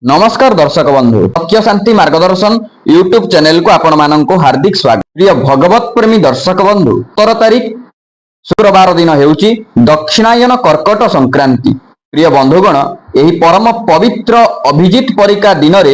नमस्कार दर्शक बंधु सत्य शांति मार्गदर्शन यूट्यूब चैनल को आपण मानक हार्दिक स्वागत। प्रिय भगवत प्रेमी दर्शक बंधु 17 तारीख शुक्रवार दिन हेउची दक्षिणायन कर्कट संक्रांति। प्रिय बंधुगण एही परम पवित्र अभिजित परिका दिन रे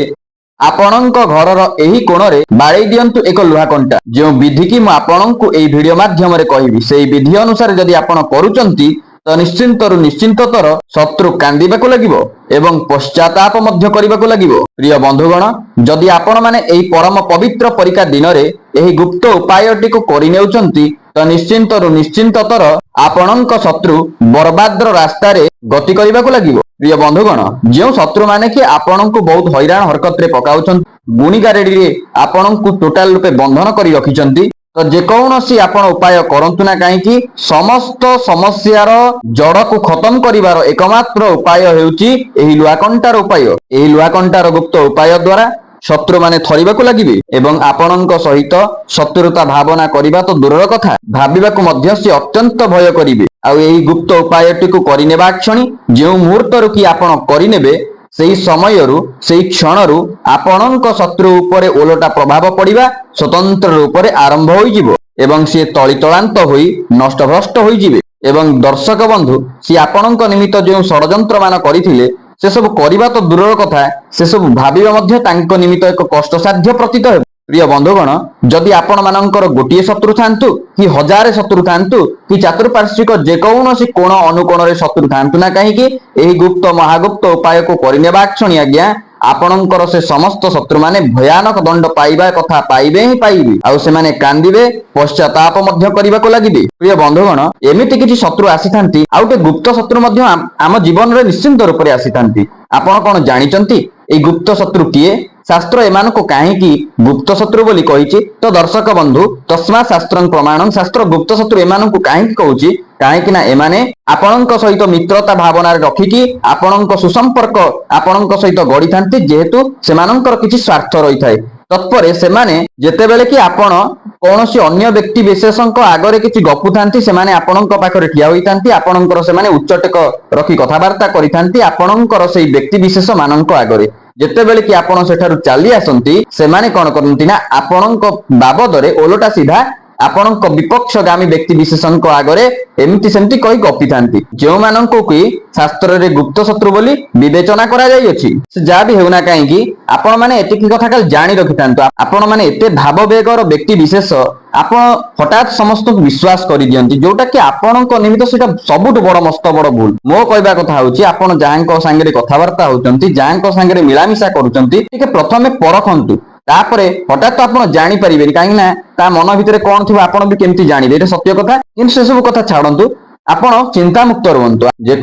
आपणक घरर एही कोणरे बाळै दियंतु एक लुहा कंटा। जो विधि की मु आपणकु एही वीडियो माध्यम रे कहिबी सेही विधि अनुसार जदि आपण करूचंती तो निश्चिंतर शत्रु कांदिबाकु लागिबो एवं पश्चाताप मध्य करिबाकु लागिबो। प्रिय बंधुगण जदि आपण माने एही परम पवित्र परिका दिन रे एही गुप्त उपायटी को करि नेउचंती तो निश्चिंतर आपणक शत्रु बर्बादर रास्ता रे गति करिबाकु लागिबो। प्रिय बंधुगण जो शत्रु माने कि आपणकु बहुत हैरान हरकत रे पकाउछन गुणीगारेडी रे आपणकु टोटल रूपे बंधन करि रखिचंती तो जेकोसी आपण उपाय करंतु ना कहीं समस्त समस्यार जड़ को खत्म करिवार एकमात्र उपाय हेउची एही लुहाकंटार उपाय। एही लुहाकंटार गुप्त उपाय द्वारा शत्रु माने थरिबाकु लागिबे एवं आपणक सहित शत्रुता भावना करिबा तो दूरर कथा भाबिबाकु मध्य से अत्यंत भय करिबे। आउ एही गुप्त उपायटी को करिनेबा क्षणी जे मुहूर्तरु कि आपण करिनेबे सेही समयरु सेही क्षणरु आपणक शत्रु उपरे ओलटा प्रभाव पड़िबा स्वतंत्र रूप से आरंभ होइजिबो एवं से तलितलांत होई नष्टभ्रष्ट होइजिबे। एवं दर्शक बंधु सी आपणक निमित्त जो षडयंत्र मान करिथिले से सब करिबा तो दूरर कथा से सब भाबिबा मध्य तांक निमित्त एक कष्टसाध्य प्रतीत हेबो। प्रिय बंधुगण जदि आपण मानकर गोटिए शत्रु थांतु कि हजार शत्रु थांतु कि चतुर्पार्श्विक जेकोसी कोण अनुकोण रे शत्रु थांतु ना कहीं एही गुप्त महागुप्त उपाय को करिनेबा क्षणी आज्ञा आपणकर से समस्त शत्रु माने भयानक दंड पाइबा कथा पाइबे ही पाइबे आउ से माने कांदिबे पश्चाताप मध्य करिबाको लागिबे। प्रिय बंधुगण एमिति किछि शत्रु आसीथांती आउटे गुप्त शत्रु मध्य आम जीवन रे निश्चिंत रूप रे आसीथांती। आपण कोन जानिचंती ए गुप्त शत्रु किए शास्त्र एमान को कहीं गुप्त शत्रु बोली कहिछि तो दर्शक बंधु तस्मा शास्त्रं प्रमाणं शास्त्र गुप्त शत्रु एमान को कहीं कहूछि कहीं ना एमाने आपणक सहित मित्रता भावना रखिकी आपणक सुसंपर्क आपणक सहित गढ़ी थांती जेहेतु सेमानंकर किछि स्वार्थ रही थाए तत्परे सेमाने जेतेबेले कि आपण कौनसी अन्य व्यक्ति विशेषक आगरे किछि गपु थांती सेमाने आपणक पाखरे ठिया होई थांती आपणकर सेमाने उच्चटेक रखी कथाबार्ता करि थांती आपणकर सेही व्यक्ति विशेष मानक आगरे जेतेबेले कि आपण सेठारु चली आसंती सेमाने कोन करंती ना आपणक बाबदरे ओलोटा सीधा आपणक विपक्षगामी व्यक्ति विशेषक आगरे एमती सेमती कही गपी थांती जो माननको कि शास्त्र रे गुप्त शत्रु बोली विवेचना करा जाई अछि से जा भी हेउना कहीं आपण माने एतिकी कथा काल जानि रखिथांतु आपण माने एते भाव बेगर व्यक्ति विशेष आपण हठात समस्त विश्वास करि दियंती जोटा कि आपणक निमित्त सेटा सबुठ बड़ मस्त बड़ भूल। मो कहबा कथा होची आपण जाहांको संगे कथाबार्ता होचंती जाहांको संगे मिलामिशा करूचंती ठीक प्रथमे परखंतु तापरे हठात आपण जानि परिबेनी काहे ना ता मन भितरे कोन थिबा आपण भी केमती जानिबे एटा सत्य कथा किंतु से सब कथा छाडंतु आपण चिंता मुक्त रहंतु जे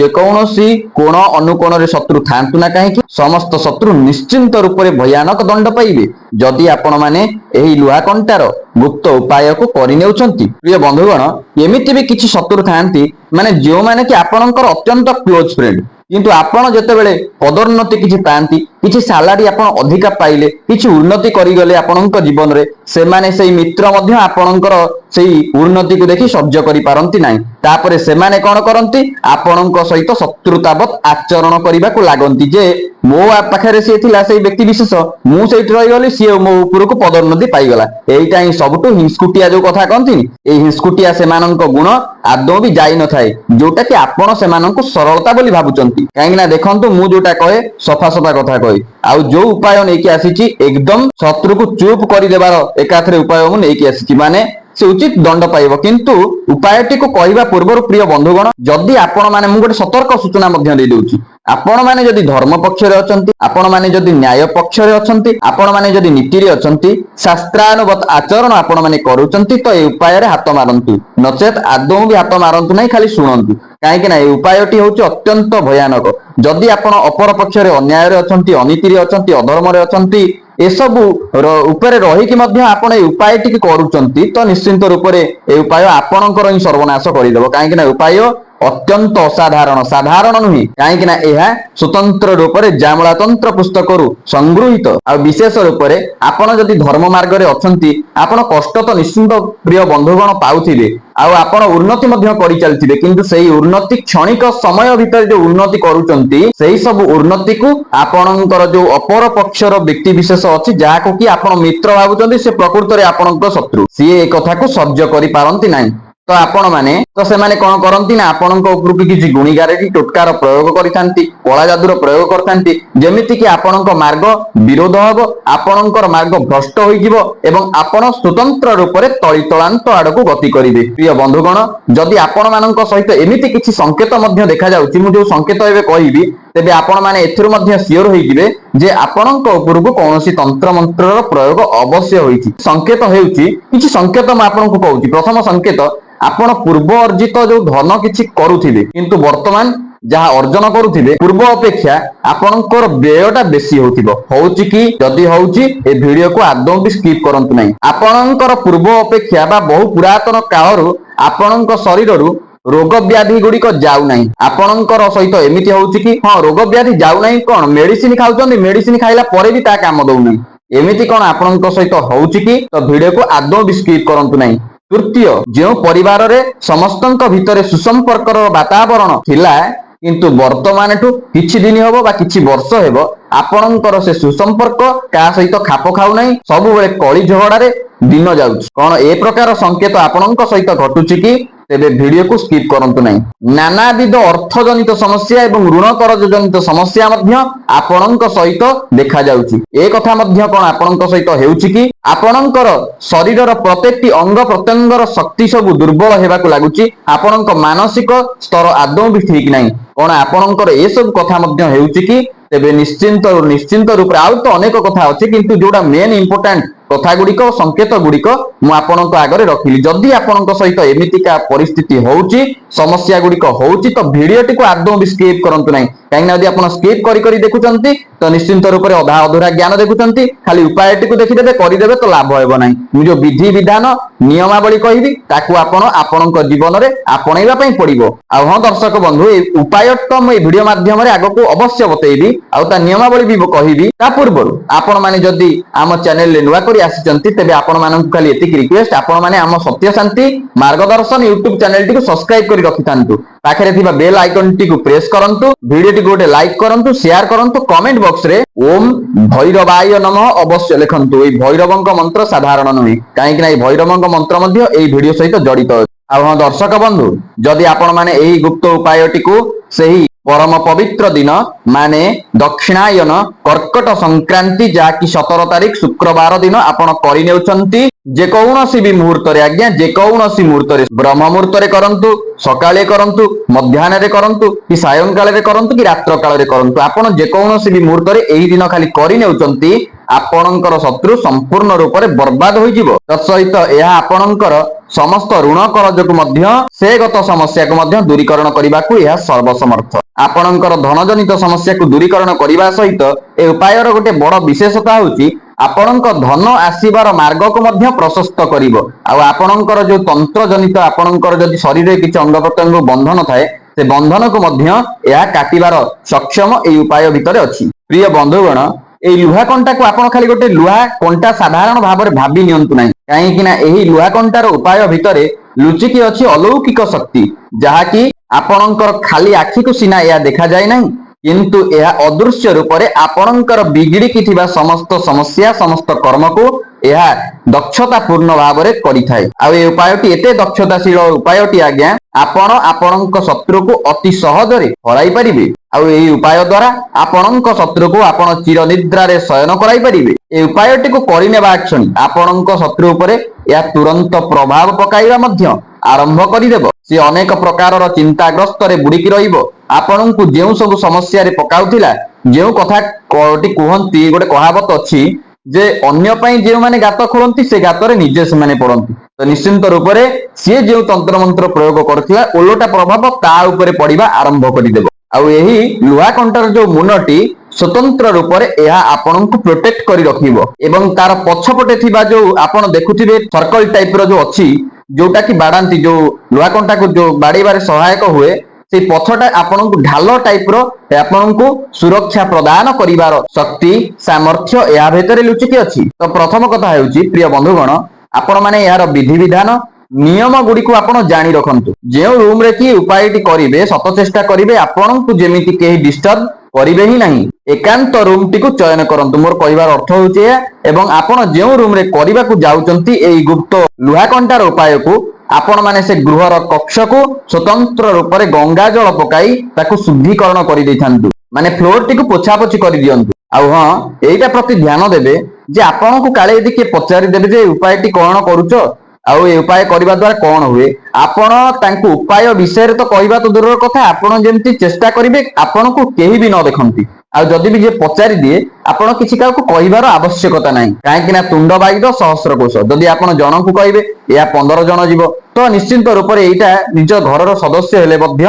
कौनसी कोण अनुकोण रे शत्रु थांतु ना कहीं समस्त शत्रु निश्चिंत रूप से भयानक दंड पाइबे जदि आपण माने एही लुहा कंटार गुप्त उपाय को करिनेउचंती। प्रिय बंधुगण एमिति भी किछि शत्रु थांती माने जो माने कि आपणकर अत्यंत क्लोज फ्रेंड किंतु आपण जेतेबेले पदोन्नति किछि पांती किछि सालारी आपण अधिका पाइले किछि उन्नति करि गले आपणक जीवन रे सेमाने सेही मित्र मध्य आपणकर सेही उन्नति को देखि सह्य करि पारंती नाही तापरे सेमाने कोन करंती आपणक सहित शत्रुतावत आचरण करिबाकु लागंती जे मो पाखरे से थिला सेही व्यक्ति विशेष मु सेठी रहि गली से मो ऊपर को पदोन्नति पाई गला एइटा ही सबटु हिंसकुटिया जो कथा कहंती ए हिंसकुटिया सेमानक गुण आदौ भी जाई न थाए जोटा कि आपण सेमानक सरलता बोली भाबुचंती काहे ना देखंतु मु जोटा कहे सफा सफा कथा कहे आउ जो उपाय नेकी आसीची एकदम शत्रु को चुप करि देबार एकाथरे उपाय मु नेकी आसीची माने से उचित दंड पाइब किंतु उपायटी को कहवा पूर्व प्रिय बंधुगण जदि आपण माने मु गोटे सतर्क सूचना मध्य दे देउची आपण माने जदि धर्म पक्ष रे अछंती आपण माने जदि न्याय पक्ष रे अछंती आपण माने जदि नीति रे अछंती शास्त्रानुगत आचरण आपण माने करूचंती तो ए उपाय रे हाथ मारंतु नचेत आदौ भी हाथ मारंतु नै खाली सुनंतु काहे ना ए उपायटी होची अत्यंत भयानक जदि आपण अपर पक्ष रे अन्याय रे अछंती अनीति रे अछंती अधर्म रे अछंती एसबू उपरे रही कि आपण ए उपायटी करूचंती तो निश्चिंत रूप से ए उपाय आपणकर ही सर्वनाश करदेव कहीं उपाय ଅତ୍ୟନ୍ତ ଅସାଧାରଣ, ସାଧାରଣ ନୁହେଁ। କାହିଁକି ନା ଏହା ସ୍ୱତନ୍ତ୍ର ରୂପରେ ଜାମଳାତନ୍ତ୍ର ପୁସ୍ତକରୁ ସଂଗୃହୀତ। ଆଉ ବିଶେଷ ରୂପରେ ଆପଣ ଯଦି ଧର୍ମ ମାର୍ଗରେ ଅଛନ୍ତି, ଆପଣ କଷ୍ଟ ତ ନିଶ୍ଚିନ୍ତ ପ୍ରିୟ ବନ୍ଧୁଗଣ ପାଉଥିବେ, ଆଉ ଆପଣ ଉନ୍ନତି ମଧ୍ୟ କରିଚାଲିଥିବେ। କିନ୍ତୁ ସେଇ ଉନ୍ନତି କ୍ଷଣିକ ସମୟ ଭିତରେ ଯୋଉ ଉନ୍ନତି କରୁଛନ୍ତି, ସେଇ ସବୁ ଉନ୍ନତିକୁ ଆପଣଙ୍କର ଯୋଉ ଅପର ପକ୍ଷର ବ୍ୟକ୍ତି ବିଶେଷ ଅଛି, ଯାହାକୁ କି ଆପଣ ମିତ୍ର ଭାବୁଛନ୍ତି, ସେ ପ୍ରକୃତରେ ଆପଣଙ୍କ ଶତ୍ରୁ। ସିଏ ଏ କଥାକୁ ସହ୍ୟ କରିପାରନ୍ତି ନାହିଁ। ତ ଆପଣ ମାନେ ସେମାନେ କଣ କରନ୍ତି ନା ଆପଣଙ୍କ ଉପରକୁ କିଛି ଗୁଣିଗାରେଡି ଟୋଟକାର ପ୍ରୟୋଗ କରିଥାନ୍ତି, କଳା ଯାଦୁର ପ୍ରୟୋଗ କରିଥାନ୍ତି, ଯେମିତି କି ଆପଣଙ୍କ ମାର୍ଗ ବିରୋଧ ହବ, ଆପଣଙ୍କର ମାର୍ଗ ଭ୍ରଷ୍ଟ ହୋଇଯିବ ଏବଂ ଆପଣ ସ୍ୱତନ୍ତ୍ର ରୂପରେ ତଳିତଳାନ୍ତ ଆଡକୁ ଗତି କରିବେ। ପ୍ରିୟ ବନ୍ଧୁଗଣ, ଯଦି ଆପଣ ମାନଙ୍କ ସହିତ ଏମିତି କିଛି ସଂକେତ ମଧ୍ୟ ଦେଖାଯାଉଛି, ମୁଁ ଯୋଉ ସଂକେତ ଏବେ କହିବି, ତେବେ ଆପଣ ମାନେ ଏଥିରୁ ମଧ୍ୟ ସିଓର ହେଇଯିବେ ଯେ ଆପଣଙ୍କ ଉପରକୁ କୌଣସି ତନ୍ତ୍ର ମନ୍ତ୍ରର ପ୍ରୟୋଗ ଅବଶ୍ୟ ହୋଇଛି। ସଂକେତ ହେଉଛି କିଛି ସଂକେତ ମୁଁ ଆପଣଙ୍କୁ କହୁଛି। ପ୍ରଥମ ସଂକେତ, ଆପଣ ପୂର୍ବ ଅର୍ଜିତ ଯୋଉ ଧନ କିଛି କରୁଥିବେ, କିନ୍ତୁ ବର୍ତ୍ତମାନ ଯାହା ଅର୍ଜନ କରୁଥିବେ ପୂର୍ବ ଅପେକ୍ଷା ଆପଣଙ୍କର ବ୍ୟୟଟା ବେଶୀ ହଉଥିବ। ହଉଛି କି? ଯଦି ହଉଛି ଏ ଭିଡିଓକୁ ଆଦୌ ବି ସ୍କିପ୍ କରନ୍ତୁ ନାହିଁ। ଆପଣଙ୍କର ପୂର୍ବ ଅପେକ୍ଷା ବା ବହୁ ପୁରାତନ କାଳରୁ ଆପଣଙ୍କ ଶରୀରରୁ ରୋଗ ବ୍ୟାଧି ଗୁଡିକ ଯାଉନାହିଁ। ଆପଣଙ୍କର ସହିତ ଏମିତି ହଉଛି କି ହଁ ରୋଗ ବ୍ୟାଧି ଯାଉନାହିଁ, କଣ ମେଡିସିନ ଖାଉଛନ୍ତି, ମେଡିସିନ ଖାଇଲା ପରେ ବି ତା କାମ ଦଉନାହିଁ। ଏମିତି କଣ ଆପଣଙ୍କ ସହିତ ହଉଛି କି? ତ ଭିଡିଓକୁ ଆଦୌ ବି ସ୍କିପ୍ କରନ୍ତୁ ନାହିଁ। ତୃତୀୟ, ଯେଉଁ ପରିବାରରେ ସମସ୍ତଙ୍କ ଭିତରେ ସୁସମ୍ପର୍କର ବାତାବରଣ ଥିଲା, କିନ୍ତୁ ବର୍ତ୍ତମାନଠୁ କିଛି ଦିନ ହବ ବା କିଛି ବର୍ଷ ହେବ ଆପଣଙ୍କର ସେ ସୁସମ୍ପର୍କ କାହା ସହିତ ଖାପ ଖାଉନାହିଁ, ସବୁବେଳେ କଳି ଝଗଡାରେ ଦିନ ଯାଉଛି। କଣ ଏ ପ୍ରକାର ସଂକେତ ଆପଣଙ୍କ ସହିତ ଘଟୁଛି କି? ତେବେ ଭିଡିଓକୁ ସ୍କିପ୍ କରନ୍ତୁ ନାହିଁ। ନାନାବିଧ ଅର୍ଥଜନିତ ସମସ୍ୟା ଏବଂ ଋଣ କରଜ ଜନିତ ସମସ୍ୟା ମଧ୍ୟ ଆପଣଙ୍କ ସହିତ ଦେଖାଯାଉଛି। ଏ କଥା ମଧ୍ୟ କଣ ଆପଣଙ୍କ ସହିତ ହେଉଛି କି? ଆପଣଙ୍କର ଶରୀରର ପ୍ରତ୍ୟେକଟି ଅଙ୍ଗ ପ୍ରତ୍ୟଙ୍ଗର ଶକ୍ତି ସବୁ ଦୁର୍ବଳ ହେବାକୁ ଲାଗୁଛି। ଆପଣଙ୍କ ମାନସିକ ସ୍ତର ଆଦୌ ବି ଠିକ ନାହିଁ। କଣ ଆପଣଙ୍କର ଏସବୁ କଥା ମଧ୍ୟ ହେଉଛି କି? ତେବେ ନିଶ୍ଚିନ୍ତ ରୂପରେ ଆଉ ତ ଅନେକ କଥା ଅଛି, କିନ୍ତୁ ଯୋଉଟା ମେନ୍ ଇମ୍ପୋର୍ଟାଣ୍ଟ କଥା ଗୁଡିକ, ସଂକେତ ଗୁଡିକ ମୁଁ ଆପଣଙ୍କ ଆଗରେ ରଖିଲି। ଯଦି ଆପଣଙ୍କ ସହିତ ଏମିତିକା ପରିସ୍ଥିତି ହଉଛି, ସମସ୍ୟା ଗୁଡିକ ହଉଛି, ତ ଭିଡିଓଟିକୁ ଆଦୌ ବି ସ୍କିପ୍ କରନ୍ତୁ ନାହିଁ। କାହିଁକିନା ଯଦି ଆପଣ ସ୍କିପ୍ କରି ଦେଖୁଛନ୍ତି, ତ ନିଶ୍ଚିନ୍ତ ରୂପରେ ଅଧା ଅଧୁରା ଜ୍ଞାନ ଦେଖୁଛନ୍ତି, ଖାଲି ଉପାୟଟିକୁ ଦେଖିଦେବେ କରିଦେବେ, ତ ଲାଭ ହେବ ନାହିଁ। ମୁଁ ଯୋଉ ବିଧି ବିଧାନ ନିୟମାବଳୀ କହିବି, ତାକୁ ଆପଣ ଆପଣଙ୍କ ଜୀବନରେ ଆପଣେଇବା ପାଇଁ ପଡିବ। ଆଉ ହଁ ଦର୍ଶକ ବନ୍ଧୁ, এই ଉପାୟ ତ ମୁଁ এই ଭିଡିଓ ମାଧ୍ୟମରେ ଆଗକୁ ଅବଶ୍ୟ ବତେଇବି, ଆଉ ତା ନିୟମାବଳୀ ବି କହିବି। ତା ପୂର୍ବରୁ ଆପଣ ମାନେ ଯଦି ଆମ ଚ୍ୟାନେଲରେ ନୂଆ କରି ଆସିଛନ୍ତି, ତେବେ ଆପଣ ମାନଙ୍କୁ ଖାଲି ଏତିକି ରିକ୍ୱେଷ୍ଟ, ଆପଣ ମାନେ ଆମ ସତ୍ୟ ଶାନ୍ତି ମାର୍ଗଦର୍ଶନ ୟୁଟ୍ୟୁବ ଚ୍ୟାନେଲଟିକୁ ସବସ୍କ୍ରାଇବ କରି ରଖିଥାନ୍ତୁ। ପାଖରେ ଥିବା ବେଲ ଆଇକନଟିକୁ ପ୍ରେସ୍ କରନ୍ତୁ, ଭିଡିଓଟିକୁ ଗୋଟେ ଲାଇକ୍ କରନ୍ତୁ, ସେୟାର କରନ୍ତୁ, କମେଣ୍ଟ ବକ୍ସରେ ଓମ୍ ଭୈରବାୟ ନମଃ ଅବଶ୍ୟ ଲେଖନ୍ତୁ। এই ଭୈରବଙ୍କ ମନ୍ତ୍ର ସାଧାରଣ ନୁହେଁ, କାହିଁକି ନା এই ଭୈରବଙ୍କ ମନ୍ତ୍ର ମଧ୍ୟ এই ଭିଡିଓ ସହିତ ଜଡିତ ଅଛି। ଆଉ ହଁ ଦର୍ଶକ ବନ୍ଧୁ, ଯଦି ଆପଣ ମାନେ ଏହି ଗୁପ୍ତ ଉପାୟଟିକୁ ସେହି ପରମ ପବିତ୍ର ଦିନ ମାନେ ଦକ୍ଷିଣାୟନ କର୍କଟ ସଂକ୍ରାନ୍ତି, ଯାହାକି 17 ତାରିଖ ଶୁକ୍ରବାର ଦିନ ଆପଣ କରିନେଉଛନ୍ତି, ଯେକୌଣସି ବି ମୁହୂର୍ତ୍ତରେ, ଆଜ୍ଞା ଯେକୌଣସି ମୁହୂର୍ତ୍ତରେ, ବ୍ରହ୍ମ ମୁହୂର୍ତ୍ତରେ କରନ୍ତୁ, ସକାଳେ କରନ୍ତୁ, ମଧ୍ୟାହ୍ନରେ କରନ୍ତୁ, କି ସାୟଂକାଳରେ କରନ୍ତୁ, କି ରାତ୍ର କାଳରେ କରନ୍ତୁ, ଆପଣ ଯେକୌଣସି ବି ମୁହୂର୍ତ୍ତରେ ଏହି ଦିନ ଖାଲି କରିନେଉଛନ୍ତି, ଆପଣଙ୍କର ଶତ୍ରୁ ସମ୍ପୂର୍ଣ୍ଣ ରୂପରେ ବର୍ବାଦ ହୋଇଯିବ। ତତ୍ସହିତ ଏହା ଆପଣଙ୍କର ସମସ୍ତ ଋଣ କରଜକୁ ମଧ୍ୟ, ସେ ଗତ ସମସ୍ୟାକୁ ମଧ୍ୟ ଦୂରୀକରଣ କରିବାକୁ ଏହା ସର୍ବସମର୍ଥ। ଆପଣଙ୍କର ଧନଜନିତ ସମସ୍ୟାକୁ ଦୂରୀକରଣ କରିବା ସହିତ ଏ ଉପାୟର ଗୋଟେ ବଡ ବିଶେଷତା ହେଉଛି ଆପଣଙ୍କ ଧନ ଆସିବାର ମାର୍ଗକୁ ମଧ୍ୟ ପ୍ରଶସ୍ତ କରିବ। ଆଉ ଆପଣଙ୍କର ଯୋଉ ତନ୍ତ୍ର ଜନିତ, ଆପଣଙ୍କର ଯଦି ଶରୀରରେ କିଛି ଅଙ୍ଗ ପ୍ରତ୍ୟଙ୍ଗ ବନ୍ଧନ ଥାଏ, ସେ ବନ୍ଧନକୁ ମଧ୍ୟ ଏହା କାଟିବାର ସକ୍ଷମ ଏହି ଉପାୟ ଭିତରେ ଅଛି। ପ୍ରିୟ ବନ୍ଧୁଗଣ, এই ଲୁହା କଣ୍ଟାକୁ ଆପଣ ଖାଲି ଗୋଟେ ଲୁହା କଣ୍ଟା ସାଧାରଣ ଭାବରେ ଭାବି ନିଅନ୍ତୁ ନାହିଁ, କାହିଁକି ନା ଏହି ଲୁହା କଣ୍ଟାର ଉପାୟ ଭିତରେ ଲୁଚିକି ଅଛି ଅଲୌକିକ ଶକ୍ତି, ଯାହାକି ଆପଣଙ୍କର ଖାଲି ଆଖିକୁ ସିନା ଏହା ଦେଖାଯାଏ ନାହିଁ, କିନ୍ତୁ ଏହା ଅଦୃଶ୍ୟ ରୂପରେ ଆପଣଙ୍କର ବିଗିଡିକି ଥିବା ସମସ୍ତ ସମସ୍ୟା, ସମସ୍ତ କର୍ମକୁ ଏହା ଦକ୍ଷତା ପୂର୍ଣ୍ଣ ଭାବରେ କରିଥାଏ। ଆଉ এই ଉପାୟଟି ଏତେ ଦକ୍ଷତାଶୀଳ ଉପାୟଟି ଆଜ୍ଞା, ଆପଣ ଆପଣଙ୍କ ଶତ୍ରୁକୁ ଅତି ସହଜରେ ହରାଇ ପାରିବେ। ଆଉ ଏହି ଉପାୟ ଦ୍ୱାରା ଆପଣଙ୍କ ଶତ୍ରୁକୁ ଆପଣ ଚିରନିଦ୍ରାରେ ଶୟନ କରାଇ ପାରିବେ। এই ଉପାୟଟିକୁ କରିନେବା କ୍ଷଣି ଆପଣଙ୍କ ଶତ୍ରୁ ଉପରେ ଏହା ତୁରନ୍ତ ପ୍ରଭାବ ପକାଇବା ମଧ୍ୟ ଆରମ୍ଭ କରିଦେବ। ସେ ଅନେକ ପ୍ରକାରର ଚିନ୍ତାଗ୍ରସ୍ତରେ ବୁଡିକି ରହିବ। ଆପଣଙ୍କୁ ଯେଉଁ ସବୁ ସମସ୍ୟାରେ ପକାଉଥିଲା, ଯେଉଁ କଥା କୁହନ୍ତି, ଗୋଟେ କହାବତ ଅଛି ଯେ ଅନ୍ୟ ପାଇଁ ଯେଉଁମାନେ ଗାତ ଖୋଳନ୍ତି, ସେ ଗାତରେ ନିଜେ ସେମାନେ ପଡନ୍ତି। ତ ନିଶ୍ଚିନ୍ତ ରୂପରେ ସିଏ ଯେଉଁ ତନ୍ତ୍ରମନ୍ତ୍ର ପ୍ରୟୋଗ କରୁଥିଲା, ଓଲଟା ପ୍ରଭାବ ତା ଉପରେ ପଡିବା ଆରମ୍ଭ କରିଦେବ। ଆଉ ଏହି ଲୁହା କଣ୍ଟାର ଯୋଉ ମୁନଟି ସ୍ୱତନ୍ତ୍ର ରୂପରେ ଏହା ଆପଣଙ୍କୁ ପ୍ରୋଟେକ୍ଟ କରି ରଖିବ ଏବଂ ତାର ପଛପଟେ ଥିବା ଯୋଉ ଆପଣ ଦେଖୁଥିବେ ସର୍କଲ ଟାଇପର ଯୋଉ ଅଛି, ଯୋଉଟା କି ବାଡାନ୍ତି, ଯୋଉ ଲୁହା କଣ୍ଟାକୁ ଯୋଉ ବାଡେଇବାରେ ସହାୟକ ହୁଏ, সেই পথটা ଆପଣଙ୍କୁ ଢାଲ ଟାଇପର ଆପଣଙ୍କୁ ସୁରକ୍ଷା ପ୍ରଦାନ କରିବାର ଶକ୍ତି ସାମର୍ଥ୍ୟ ଏହା ଭିତରେ ଲୁଚିକି ଅଛି। ତ ପ୍ରଥମ କଥା ହେଉଛି ପ୍ରିୟ ବନ୍ଧୁଗଣ, ଆପଣ ମାନେ ଏହାର ବିଧିବିଧାନ ନିୟମ ଗୁଡ଼ିକୁ ଆପଣ ଜାଣି ରଖନ୍ତୁ। ଯେଉଁ ରୁମରେ କି ଉପାୟଟି କରିବେ ସତ ଚେଷ୍ଟା କରିବେ ଆପଣଙ୍କୁ ଯେମିତି କେହି ଡିଷ୍ଟର୍ବ କରିବେ ହିଁ ନାହିଁ। ଏକାନ୍ତ ରୁମଟିକୁ ଚୟନ କରନ୍ତୁ। ମୋର କହିବାର ଅର୍ଥ ହେଉଛି ଏହା। ଏବଂ ଆପଣ ଯେଉଁ ରୁମରେ କରିବାକୁ ଯାଉଛନ୍ତି ଏଇ ଗୁପ୍ତ ଲୁହା କଣ୍ଟାର ଉପାୟକୁ, ଆପଣ ମାନେ ସେ ଗୃହର କକ୍ଷକୁ ସ୍ୱତନ୍ତ୍ର ରୂପରେ ଗଙ୍ଗା ଜଳ ପକାଇ ତାକୁ ଶୁଦ୍ଧିକରଣ କରିଦେଇଥାନ୍ତୁ। ମାନେ ଫ୍ଲୋରଟିକୁ ପୋଛାପୋଛି କରିଦିଅନ୍ତୁ। ଆଉ ହଁ, ଏଇଟା ପ୍ରତି ଧ୍ୟାନ ଦେବେ ଯେ ଆପଣଙ୍କୁ କାଳେ ଯଦି କିଏ ପଚାରିଦେବେ ଯେ ଉପାୟଟି କଣ କରୁଛ ଆଉ ଏ ଉପାୟ କରିବା ଦ୍ୱାରା କଣ ହୁଏ, ଆପଣ ତାଙ୍କୁ ଉପାୟ ବିଷୟରେ ତ କହିବା ତ ଦୂରର କଥା, ଆପଣ ଯେମିତି ଚେଷ୍ଟା କରିବେ ଆପଣଙ୍କୁ କେହି ବି ନ ଦେଖନ୍ତି। ଆଉ ଯଦି ବି ଯିଏ ପଚାରି ଦିଏ ଆପଣ କିଛି କାହାକୁ କହିବାର ଆବଶ୍ୟକତା ନାହିଁ। କାହିଁକି ନା ତୁଣ୍ଡ ବାଇଦ ସହସ୍ର କୋଶ। ଯଦି ଆପଣ ଜଣଙ୍କୁ କହିବେ ଏହା 15 ଜଣ ଯିବ, ତ ନିଶ୍ଚିନ୍ତ ରୂପରେ ଏଇଟା ନିଜ ଘରର ସଦସ୍ୟ ହେଲେ ମଧ୍ୟ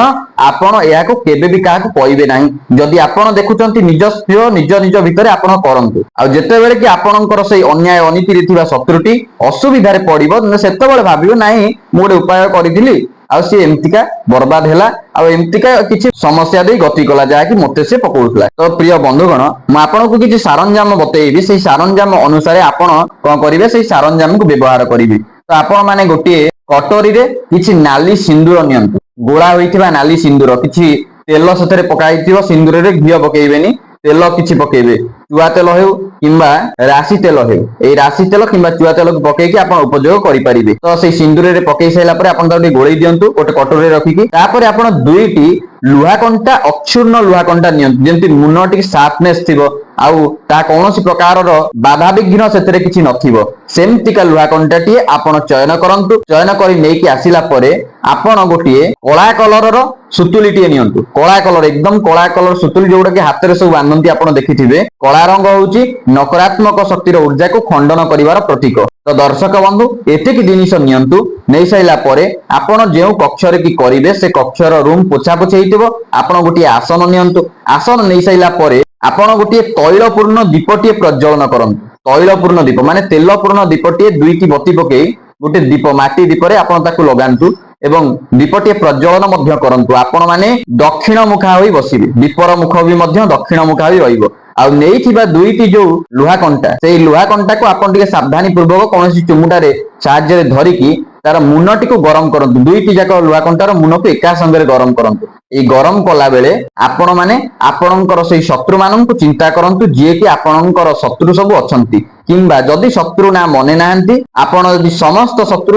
ଆପଣ ଏହାକୁ କେବେ ବି କାହାକୁ କହିବେ ନାହିଁ। ଯଦି ଆପଣ ଦେଖୁଛନ୍ତି ନିଜସ୍ୱ ନିଜ ନିଜ ଭିତରେ ଆପଣ କରନ୍ତୁ। ଆଉ ଯେତେବେଳେ କି ଆପଣଙ୍କର ସେଇ ଅନ୍ୟାୟ ଅନୀତିରେ ଥିବା ଶତ୍ରୁଟି ଅସୁବିଧାରେ ପଡିବ, ସେତେବେଳେ ଭାବିବେ ନାହିଁ ମୁଁ ଗୋଟେ ଉପାୟ କରିଥିଲି ଆଉ ସିଏ ଏମିତିକା ବର୍ବାଦ ହେଲା ଆଉ ଏମିତିକା କିଛି ସମସ୍ୟା ଦେଇ ଗତି କଲା ଯାହାକି ମତେ ସେ ପକଉଥିଲା। ତ ପ୍ରିୟ ବନ୍ଧୁଗଣ, ମୁଁ ଆପଣଙ୍କୁ କିଛି ସରଞ୍ଜାମ ବତେଇବି। ସେଇ ସରଞ୍ଜାମ ଅନୁସାରେ ଆପଣ କଣ କରିବେ, ସେଇ ସରଞ୍ଜାମକୁ ବ୍ୟବହାର କରିବେ। ତ ଆପଣ ମାନେ ଗୋଟିଏ କଟୋରୀରେ କିଛି ନାଲି ସିନ୍ଦୁର ନିଅନ୍ତୁ। ଗୋଳା ହୋଇଥିବା ନାଲି ସିନ୍ଦୁର, କିଛି ତେଲ ସେଥିରେ ପକା ହେଇଥିବ। ସିନ୍ଦୁରରେ ଘିଅ ପକେଇବେନି, ତେଲ କିଛି ପକେଇବେ। ଚୁଆ ତେଲ ହେଉ କିମ୍ବା ରାଶି ତେଲ ହେଉ, ଏଇ ରାଶି ତେଲ କିମ୍ବା ଚୁଆ ତେଲକୁ ପକେଇକି ଆପଣ ଉପଯୋଗ କରିପାରିବେ। ତ ସେଇ ସିନ୍ଦୁରରେ ପକେଇ ସାରିଲା ପରେ ଆପଣ ତାକୁ ଟିକେ ଗୋଳେଇ ଦିଅନ୍ତୁ ଗୋଟେ କଟୋରୀରେ ରଖିକି। ତାପରେ ଆପଣ ଦୁଇଟି ଲୁହା କଣ୍ଟା, ଅକ୍ଷୁର୍ଣ୍ଣ ଲୁହା କଣ୍ଟା ନିଅନ୍ତୁ, ଯେମିତି ମୁନ ଟିକେ ସାର୍ପନେସ ଥିବ ଆଉ ତା କୌଣସି ପ୍ରକାରର ବାଧାବିଘ୍ନ ସେଥିରେ କିଛି ନଥିବ, ସେମିତିକା ଲୁହା କଣ୍ଟାଟିଏ ଆପଣ ଚୟନ କରନ୍ତୁ। ଚୟନ କରି ନେଇକି ଆସିଲା ପରେ ଆପଣ ଗୋଟିଏ କଳା କଲରର ସୁତୁଲିଟିଏ ନିଅନ୍ତୁ। କଳା କଲର, ଏକଦମ କଳା କଲର ସୁତୁଲି, ଯୋଉଟା କି ହାତରେ ସବୁ ବାନ୍ଧନ୍ତି ଆପଣ ଦେଖିଥିବେ। କଳା ରଙ୍ଗ ହଉଛି ନକାରାତ୍ମକ ଶକ୍ତିର ଊର୍ଜାକୁ ଖଣ୍ଡନ କରିବାର ପ୍ରତୀକ। ତ ଦର୍ଶକ ବନ୍ଧୁ, ଏତିକି ଜିନିଷ ନିଅନ୍ତୁ। ନେଇ ସାରିଲା ପରେ ଆପଣ ଯେଉଁ କକ୍ଷରେ କି କରିବେ ସେ କକ୍ଷର ରୁମ ପୋଛାପୋଛି ହେଇଥିବ। ଆପଣ ଗୋଟିଏ ଆସନ ନିଅନ୍ତୁ। ଆସନ ନେଇ ସାରିଲା ପରେ ଆପଣ ଗୋଟିଏ ତୈଳପୂର୍ଣ୍ଣ ଦୀପଟିଏ ପ୍ରଜ୍ୱଳନ କରନ୍ତୁ। ତୈଳପୂର୍ଣ୍ଣ ଦୀପ ମାନେ ତେଲପୂର୍ଣ୍ଣ ଦୀପଟିଏ ଦୁଇଟି ବତି ପକେଇ ଗୋଟେ ଦୀପ, ମାଟି ଦୀପରେ ଆପଣ ତାକୁ ଲଗାନ୍ତୁ ଏବଂ ଦୀପଟିଏ ପ୍ରଜ୍ୱଳନ ମଧ୍ୟ କରନ୍ତୁ। ଆପଣ ମାନେ ଦକ୍ଷିଣ ମୁଖା ହୋଇ ବସିବେ। ଦୀପର ମୁଖ ବି ମଧ୍ୟ ଦକ୍ଷିଣ ମୁଖା ହୋଇ ରହିବ। ଆଉ ନେଇଥିବା ଦୁଇଟି ଯୋଉ ଲୁହା କଣ୍ଟା, ସେଇ ଲୁହା କଣ୍ଟାକୁ ଆପଣ ଟିକେ ସାବଧାନୀ ପୂର୍ବକ କୌଣସି ଚୁମୁଟାରେ ସାହାଯ୍ୟରେ ଧରିକି ତାର ମୁନଟିକୁ ଗରମ କରନ୍ତୁ। ଦୁଇଟି ଯାକ ଲୁହା କଣ୍ଟାର ମୁନକୁ ଏକା ସାଙ୍ଗରେ ଗରମ କରନ୍ତୁ। ଏଇ ଗରମ କଲା ବେଳେ ଆପଣ ମାନେ ଆପଣଙ୍କର ସେଇ ଶତ୍ରୁ ମାନଙ୍କୁ ଚିନ୍ତା କରନ୍ତୁ, ଯିଏକି ଆପଣଙ୍କର ଶତ୍ରୁ ସବୁ ଅଛନ୍ତି। କିମ୍ବା ଯଦି ଶତ୍ରୁ ନା ମନେ ନାହାନ୍ତି, ଆପଣ ଯଦି ସମସ୍ତ ଶତ୍ରୁ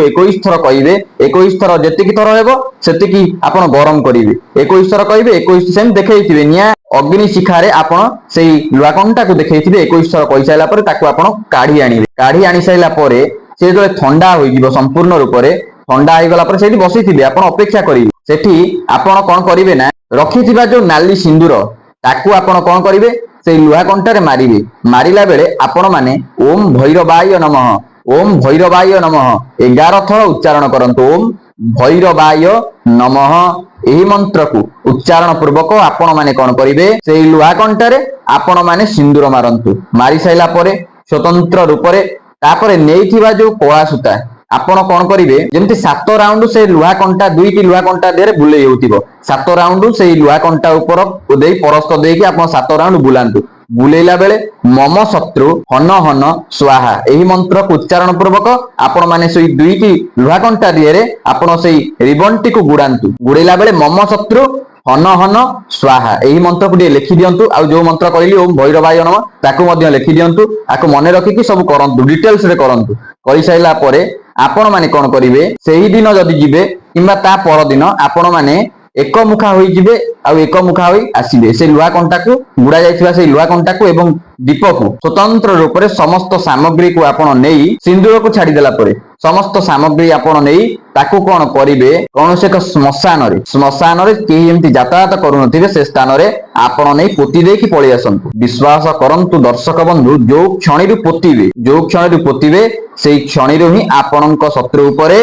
21 ଥର କହିବେ, 21 ଥର ଯେତିକି ଥର ହେବ ସେତିକି ଆପଣ ଗରମ କରିବେ। 21 ଥର କହିବେ, 21 ସେମିତି ଦେଖେଇଥିବେ ନିଆଁ ଅଗ୍ନି ଶିଖାରେ ଆପଣ ସେଇ ଲୁହା କଣ୍ଟାକୁ ଦେଖେଇଥିବେ। 21 ଥର କହିସାରିଲା ପରେ ତାକୁ ଆପଣ କାଢି ଆଣିବେ। କାଢି ଆଣି ସାରିଲା ପରେ ସେ ଯେତେବେଳେ ଥଣ୍ଡା ହୋଇଯିବ ସମ୍ପୂର୍ଣ୍ଣ ରୂପରେ, ଥଣ୍ଡା ହେଇଗଲା ପରେ ସେଇଠି ବସିଥିବେ, ଆପଣ ଅପେକ୍ଷା କରିବେ। ସେଠି ଆପଣ କଣ କରିବେ ନା, ରଖିଥିବା ଯୋଉ ନାଲି ସିନ୍ଦୁର ତାକୁ ଆପଣ କଣ କରିବେ, ସେଇ ଲୁହା କଣ୍ଟାରେ ମାରିବେ। ମାରିଲା ବେଳେ ଆପଣ ମାନେ ଓಂ ଭୈରବାୟ ନମଃ, ଓಂ ଭୈରବାୟ ନମଃ 11 ଥର ଉଚ୍ଚାରଣ କରନ୍ତୁ। ଓಂ ଭୈରବାୟ ନମଃ, ଏହି ମନ୍ତ୍ରକୁ ଉଚ୍ଚାରଣ ପୂର୍ବକ ଆପଣ ମାନେ କଣ କରିବେ, ସେଇ ଲୁହା କଣ୍ଟାରେ ଆପଣ ମାନେ ସିନ୍ଦୁର ମାରନ୍ତୁ। ମାରି ସାରିଲା ପରେ ସ୍ୱତନ୍ତ୍ର ରୂପରେ ତାପରେ ନେଇଥିବା ଯୋଉ କଳା ସୂତା ଆପଣ କଣ କରିବେ, ଯେମିତି 7 ରାଉଣ୍ଡ ସେ ଲୁହା କଣ୍ଟା, ଦୁଇଟି ଲୁହା କଣ୍ଟା ଦେହରେ ବୁଲେଇ ହେଉଥିବ। 7 ରାଉଣ୍ଡ ସେଇ ଲୁହା କଣ୍ଟା ଉପର ଦେଇ ପରସ୍ତ ଦେଇକି ଆପଣ 7 ରାଉଣ୍ଡ ବୁଲାନ୍ତୁ। ବୁଲେଇଲା ବେଳେ ମମ ଶତ୍ରୁ ହନ ହନ ସ୍ୱାହା, ଏହି ମନ୍ତ୍ରକୁ ଉଚ୍ଚାରଣ ପୂର୍ବକ ଆପଣ ମାନେ ସେଇ ଦୁଇଟି ଲୁହା କଣ୍ଟା ଦିହରେ ଆପଣ ସେଇ ରିବନଟିକୁ ଗୁଡାନ୍ତୁ। ଗୁଡେଇଲା ବେଳେ ମମ ଶତ୍ରୁ ହନ ହନ ସ୍ୱାହା ଏହି ମନ୍ତ୍ରକୁ ଟିକେ ଲେଖି ଦିଅନ୍ତୁ। ଆଉ ଯୋଉ ମନ୍ତ୍ର କହିଲି ଓಂ ଭୈରବାୟ ନମଃ ତାକୁ ମଧ୍ୟ ଲେଖି ଦିଅନ୍ତୁ। ଆକୁ ମନେ ରଖିକି ସବୁ କରନ୍ତୁ, ଡିଟେଲସ ରେ କରନ୍ତୁ। କରିସାରିଲା ପରେ ଆପଣ ମାନେ କଣ କରିବେ, ସେହି ଦିନ ଯଦି ଯିବେ କିମ୍ବା ତା ପରଦିନ ଆପଣ ମାନେ ଏକ ମୁଖା ହୋଇଯିବେ ଆଉ ଏକ ମୁଖା ହୋଇ ଆସିବେ। ସେ ଲୁହା କଣ୍ଟାକୁ, ଗୁଡା ଯାଇଥିବା ସେଇ ଲୁହା କଣ୍ଟାକୁ ଏବଂ ଦୀପକୁ ସ୍ୱତନ୍ତ୍ର ରୂପରେ ସମସ୍ତ ସାମଗ୍ରୀକୁ ଆପଣ ନେଇ, ସିନ୍ଦୁରକୁ ଛାଡିଦେଲା ପରେ ସମସ୍ତ ସାମଗ୍ରୀ ଆପଣ ନେଇ ତାକୁ କଣ କରିବେ, କୌଣସି ଏକ ଶ୍ମଶାନରେ କେହି ଏମିତି ଯାତାୟାତ କରୁନଥିବେ ସେ ସ୍ଥାନରେ ଆପଣ ନେଇ ପୋତି ଦେଇକି ପଳେଇ ଆସନ୍ତୁ। ବିଶ୍ୱାସ କରନ୍ତୁ ଦର୍ଶକ ବନ୍ଧୁ, ଯୋଉ କ୍ଷଣରୁ ପୋତିବେ ସେଇ କ୍ଷଣରୁ ହିଁ ଆପଣଙ୍କ ଶତ୍ରୁ ଉପରେ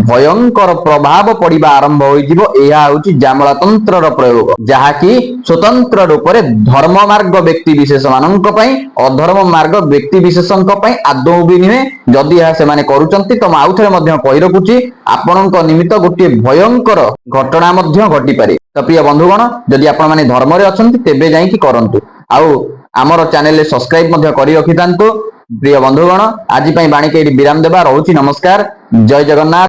ଭୟଙ୍କର ପ୍ରଭାବ ପଡିବା ଆରମ୍ଭ ହୋଇଯିବ। ଏହା ହେଉଛି ଜାମଳା ତନ୍ତ୍ରର ପ୍ରୟୋଗ, ଯାହାକି ସ୍ୱତନ୍ତ୍ର ରୂପରେ ଧର୍ମ ମାର୍ଗ ବ୍ୟକ୍ତି ବିଶେଷ ମାନଙ୍କ ପାଇଁ ପାଇଁ ଅଧର୍ମ ମାର୍ଗ ବ୍ୟକ୍ତି ବିଶେଷଙ୍କ ପାଇଁ ଆଦୌ ବି ନୁହେଁ। ଯଦି ଏହା ସେମାନେ କରୁଛନ୍ତି ତ ମୁଁ ଆଉଥରେ ମଧ୍ୟ କହି ରଖୁଛି ଆପଣଙ୍କ ନିମିତ୍ତ ଗୋଟିଏ ଭୟଙ୍କର ଘଟଣା ମଧ୍ୟ ଘଟିପାରେ। ତ ପ୍ରିୟ ବନ୍ଧୁଗଣ, ଯଦି ଆପଣମାନେ ଧର୍ମରେ ଅଛନ୍ତି ତେବେ ଯାଇକି କରନ୍ତୁ। ଆଉ ଆମର ଚ୍ୟାନେଲରେ ସବସ୍କ୍ରାଇବ ମଧ୍ୟ କରି ରଖିଥାନ୍ତୁ। ପ୍ରିୟ ବନ୍ଧୁଗଣ, ଆଜି ପାଇଁ ବାଣୀକି ଏଠି ବିରାମ ଦେବା। ରହୁଛି, ନମସ୍କାର, ଜୟ ଜଗନ୍ନାଥ।